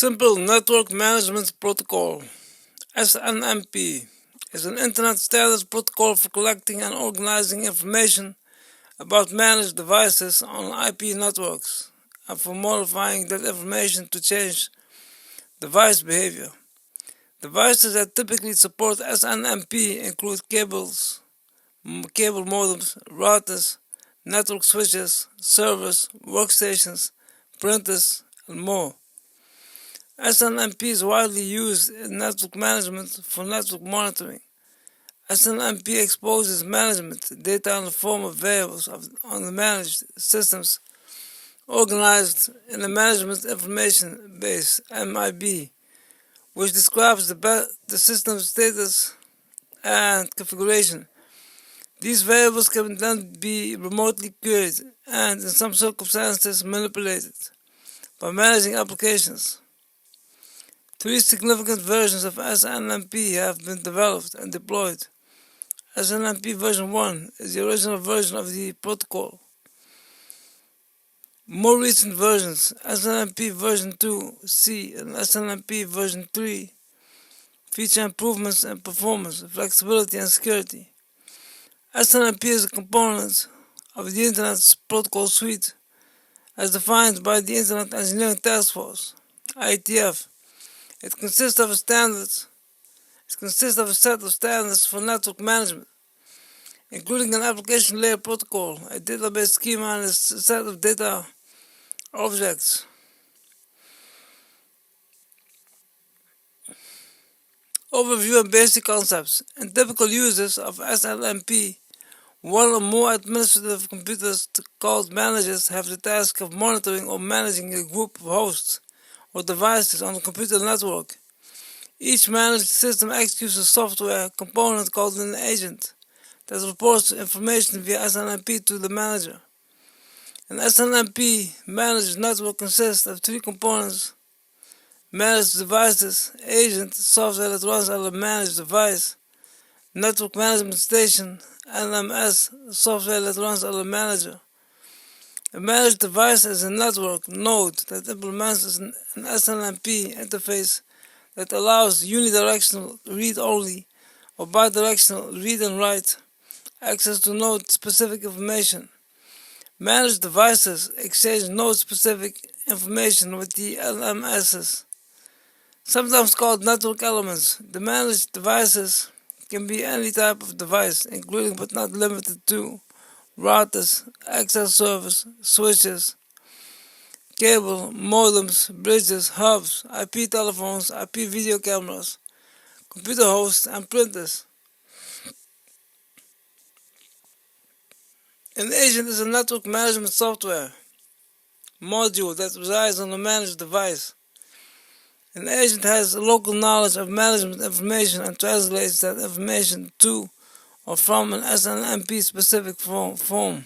Simple Network Management Protocol (SNMP) is an Internet standard protocol for collecting and organizing information about managed devices on IP networks and for modifying that information to change device behavior. Devices that typically support SNMP include cable modems, routers, network switches, servers, workstations, printers, and more. SNMP is widely used in network management for network monitoring. SNMP exposes management data in the form of variables on the managed systems organized in a management information base, MIB, which describes the system's status and configuration. These variables can then be remotely queried and, in some circumstances, manipulated by managing applications. 3 significant versions of SNMP have been developed and deployed. SNMP version 1 is the original version of the protocol. More recent versions, SNMP version 2C and SNMP version 3, feature improvements in performance, flexibility, and security. SNMP is a component of the Internet's protocol suite as defined by the Internet Engineering Task Force, IETF. It consists of a set of standards for network management, including an application layer protocol, a database schema, and a set of data objects. Overview and basic concepts. In typical uses of SNMP, one or more administrative computers called managers have the task of monitoring or managing a group of hosts or devices on the computer network. Each managed system executes a software component called an agent that reports information via SNMP to the manager. An SNMP managed network consists of 3 components: managed devices, agent, software that runs on a managed device, network management station, NMS, software that runs on a manager. A managed device is a network node that implements an SNMP interface that allows unidirectional read-only or bidirectional read and write access to node-specific information. Managed devices exchange node-specific information with the LMSs, sometimes called network elements. The managed devices can be any type of device, including but not limited to routers, access servers, switches, cable, modems, bridges, hubs, IP telephones, IP video cameras, computer hosts, and printers. An agent is a network management software module that resides on a managed device. An agent has local knowledge of management information and translates that information to or from an SNMP specific form.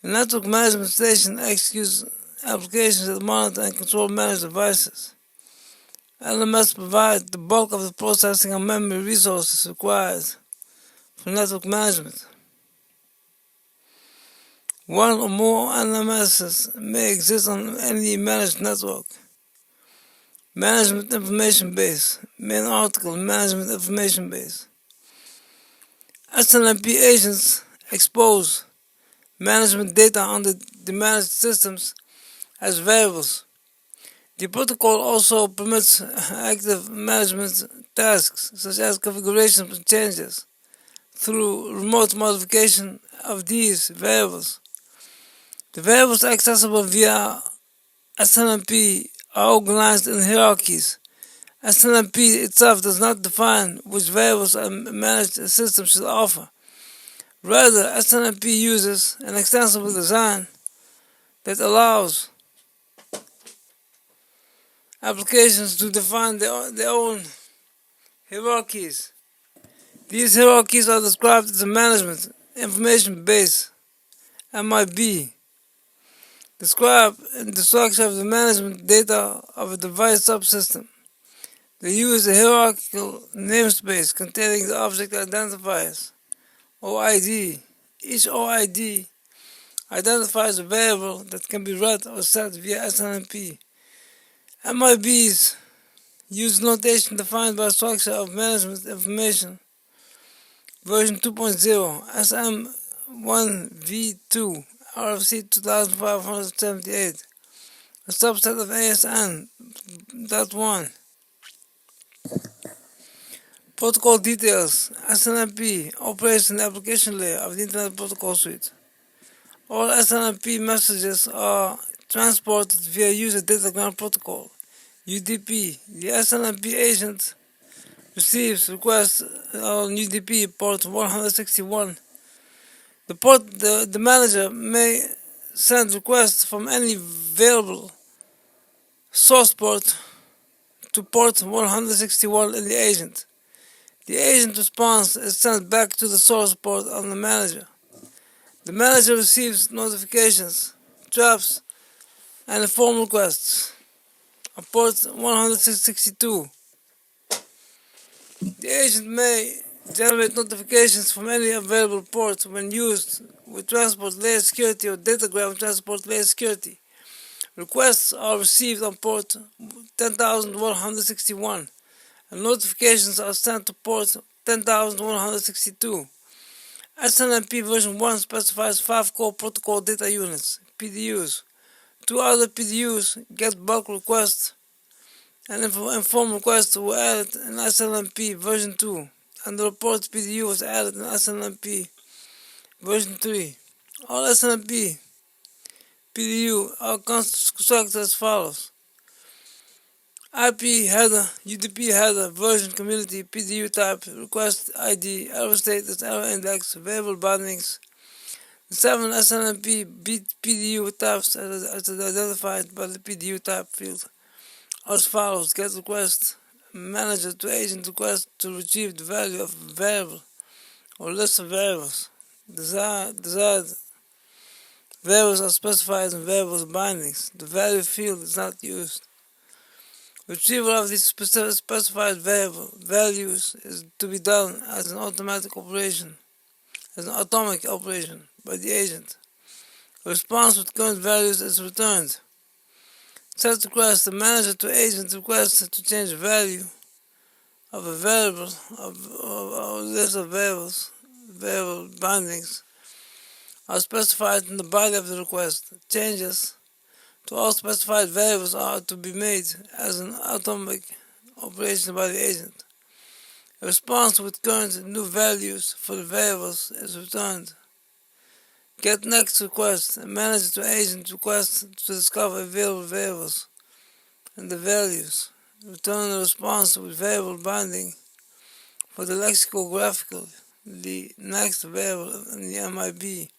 A network management station executes applications that monitor and control managed devices. LMS provide the bulk of the processing and memory resources required for network management. One or more LMSs may exist on any managed network. Management information base, main article, management information base. SNMP agents expose management data on the managed systems as variables. The protocol also permits active management tasks such as configuration changes through remote modification of these variables. The variables accessible via SNMP are organized in hierarchies. SNMP itself does not define which variables a managed system should offer. Rather, SNMP uses an extensible design that allows applications to define their own hierarchies. These hierarchies are described as a management information base, MIB. Describe the structure of the management data of a device subsystem. They use a hierarchical namespace containing the object identifiers, OID. Each OID identifies a variable that can be read or set via SNMP. MIBs use notation defined by structure of management information. Version 2.0 SM1V2 RFC 2578. A subset of ASN.1. Protocol details. SNMP operates in the application layer of the Internet Protocol Suite. All SNMP messages are transported via User Datagram Protocol, UDP. The SNMP agent receives requests on UDP port 161. The manager may send requests from any available source port to port 161 in the agent. The agent response is sent back to the source port on the manager. The manager receives notifications, traps, and inform requests on port 162. The agent may generate notifications from any available port when used with transport layer security or datagram transport layer security. Requests are received on port 10,161 and notifications are sent to port 10,162. SNMP version 1 specifies 5 core protocol data units, PDUs. 2 other PDUs, get bulk requests and inform requests, were added in SNMP version 2, and the report PDU was added in SNMP version 3. All SNMP PDU are constructed as follows: IP header, UDP header, version, community, PDU type, request ID, error status, error index, variable bindings. The 7 SNMP PDU types as identified by the PDU type field are as follows: get request, manager to agent request to retrieve the value of a variable or list of variables. Desired variables are specified in variables bindings. The value field is not used. Retrieval of these specified values is to be done as an atomic operation by the agent. A response with current values is returned. Set request, the manager to agent requests to change the value of a variable or list of variable bindings are specified in the body of the request. Changes to all specified variables are to be made as an atomic operation by the agent. A response with current new values for the variables is returned. Get next request, a manager to agent request to discover available variables and the values. Return a response with variable binding for the lexicographical, the next variable in the MIB.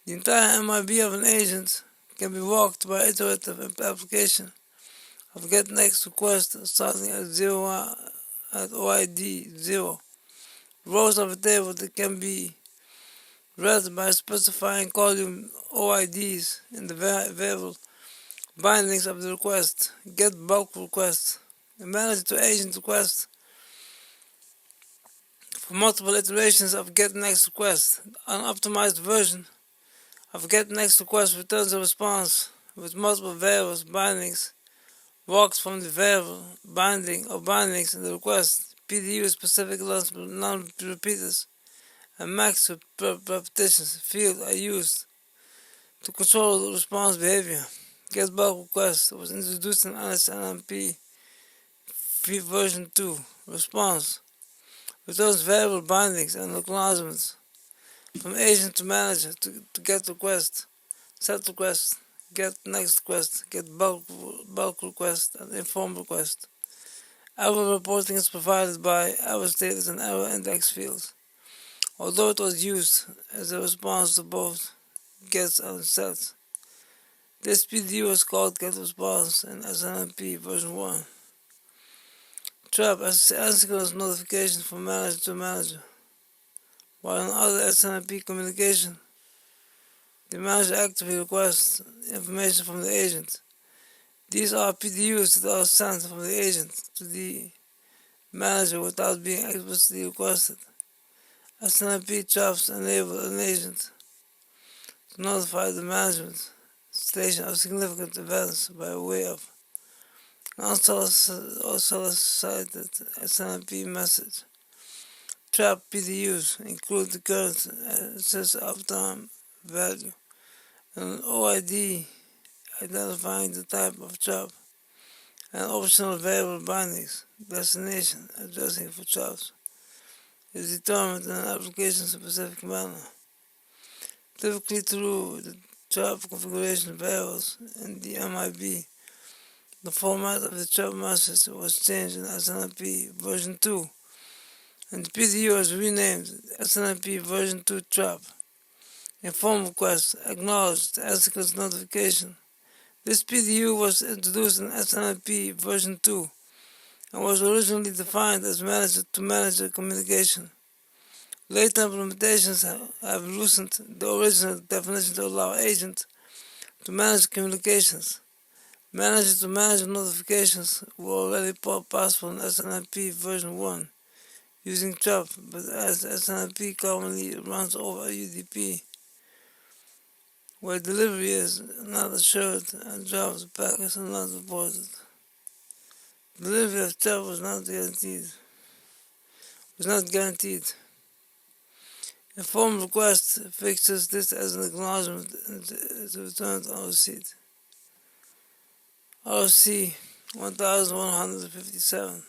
The entire MIB of an agent can be walked by iterative application of get next request starting at 0 at OID 0. Rows of a table that can be read by specifying column OIDs in the variable bindings of the request. Get bulk request. The manager to agent request for multiple iterations of get next request. An optimized version of get next request returns a response with multiple variables bindings, walks from the variable binding or bindings in the request, PDU specific non-repeaters, and max repetitions field are used to control the response behavior. Get bulk request was introduced in SNMP version 2. Response returns variable bindings and acknowledgements from agent to manager to get request, set request, get next request, get bulk request, and inform request. Error reporting is provided by error status and error index fields, although it was used as a response to both gets and sets. This PDU is called get response in SNMP version 1. Trap asynchronous notification from manager to manager. While in other SNMP communication, the manager actively requests information from the agent. These are PDUs that are sent from the agent to the manager without being explicitly requested. SNMP traps enable an agent to notify the management station of significant events by way of Non-solicited SNMP message. Trap PDUs include the current access uptime value and an OID identifying the type of trap and optional variable bindings. Destination addressing for traps is determined in an application-specific manner, typically through the trap configuration variables in the MIB. The format of the trap message was changed in SNMP version 2, and the PDU was renamed SNMP version 2 trap. Inform request acknowledged asynchronous notification. This PDU was introduced in SNMP version 2 and was originally defined as manager-to-manager communication. Later implementations have loosened the original definition to allow agent to manage communications. Manager-to-manager notifications were already possible in SNMP version 1 using trap, but as SNMP commonly runs over UDP, where delivery is not assured and drops packets are not reported. Delivery of trap was not guaranteed. Inform request fixes this as an acknowledgement and is returned on receipt. RC 1157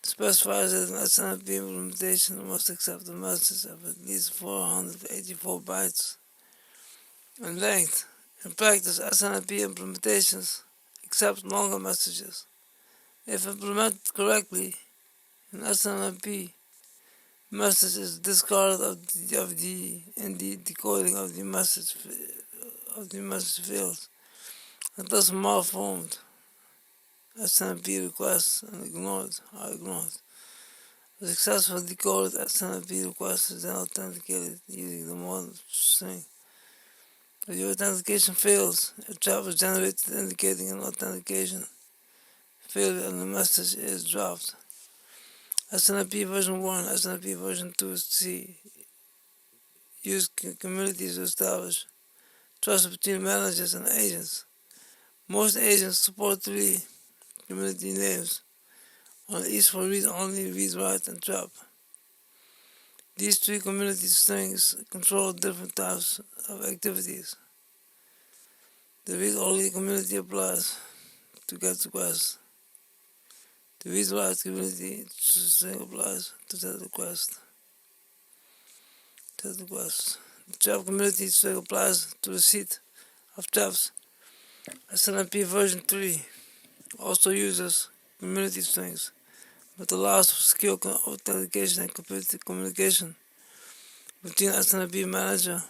specifies that an SNMP implementation must accept a message of at least 484 bytes in length. In practice, SNMP implementations accept longer messages. If implemented correctly, an SNMP message is discarded in the decoding of the message fields, and thus malformed SNMP requests are ignored. A successful decoded SNMP request is then authenticated using the model string. If the authentication fails, a trap is generated indicating an authentication failure and the message is dropped. SNMP version 1, SNMP version 2C use communities to establish trust between managers and agents. Most agents support 3 community names, on each for read-only, read-write, and trap. These 3 community strings control different types of activities. The read-only community applies to get requests. The read-write community string applies to set requests. The trap community string applies to receipt of traps. SNMP version 3 also uses community strings, but allows for secure authentication and communication between SNMP manager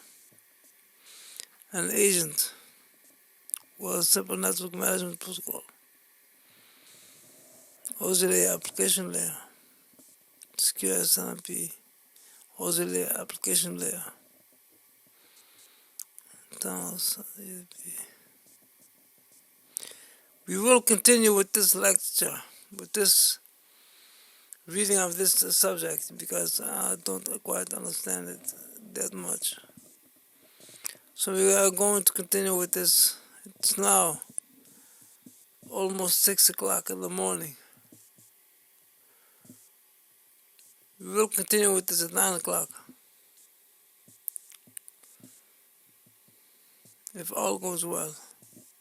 and agent with a simple network management protocol. Auxiliary application layer, secure SNMP, auxiliary application layer, tunnels. We will continue with this lecture, with this reading of this subject, because I don't quite understand it that much. So we are going to continue with this. It's now almost 6 o'clock in the morning. We will continue with this at 9 o'clock, if all goes well.